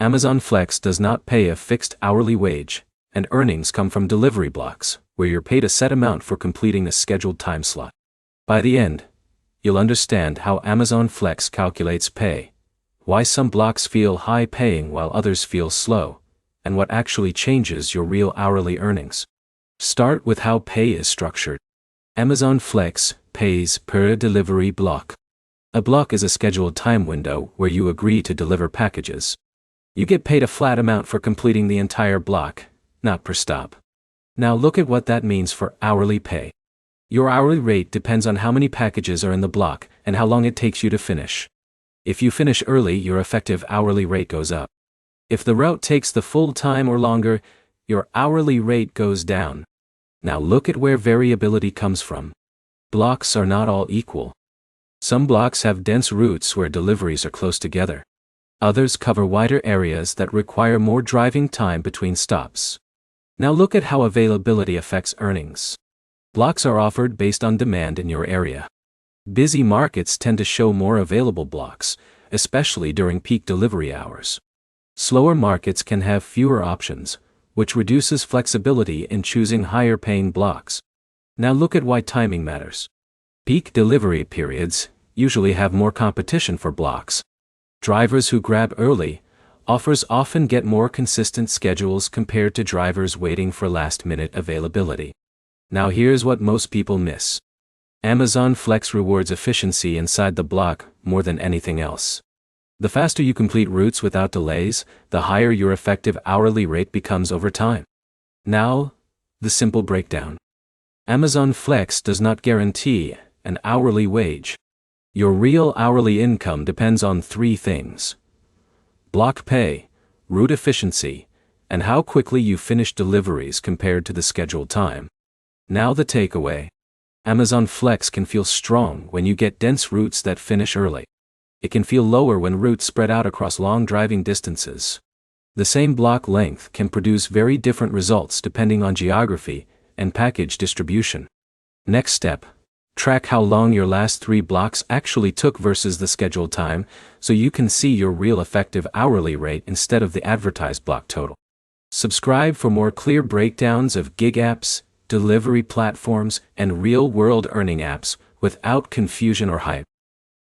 Amazon Flex does not pay a fixed hourly wage, and earnings come from delivery blocks, where you're paid a set amount for completing a scheduled time slot. By the end, you'll understand how Amazon Flex calculates pay, why some blocks feel high-paying while others feel slow, and what actually changes your real hourly earnings. Start with how pay is structured. Amazon Flex pays per delivery block. A block is a scheduled time window where you agree to deliver packages. You get paid a flat amount for completing the entire block, not per stop. Now look at what that means for hourly pay. Your hourly rate depends on how many packages are in the block and how long it takes you to finish. If you finish early, your effective hourly rate goes up. If the route takes the full time or longer, your hourly rate goes down. Now look at where variability comes from. Blocks are not all equal. Some blocks have dense routes where deliveries are close together. Others cover wider areas that require more driving time between stops. Now look at how availability affects earnings. Blocks are offered based on demand in your area. Busy markets tend to show more available blocks, especially during peak delivery hours. Slower markets can have fewer options, which reduces flexibility in choosing higher-paying blocks. Now look at why timing matters. Peak delivery periods usually have more competition for blocks. Drivers who grab early offers often get more consistent schedules compared to drivers waiting for last-minute availability. Now here's what most people miss. Amazon Flex rewards efficiency inside the block more than anything else. The faster you complete routes without delays, the higher your effective hourly rate becomes over time. Now, the simple breakdown. Amazon Flex does not guarantee an hourly wage. Your real hourly income depends on three things: block pay, route efficiency, and how quickly you finish deliveries compared to the scheduled time. Now the takeaway. Amazon Flex can feel strong when you get dense routes that finish early. It can feel lower when routes spread out across long driving distances. The same block length can produce very different results depending on geography and package distribution. Next step. Track how long your last 3 blocks actually took versus the scheduled time, so you can see your real effective hourly rate instead of the advertised block total. Subscribe for more clear breakdowns of gig apps, delivery platforms, and real-world earning apps without confusion or hype.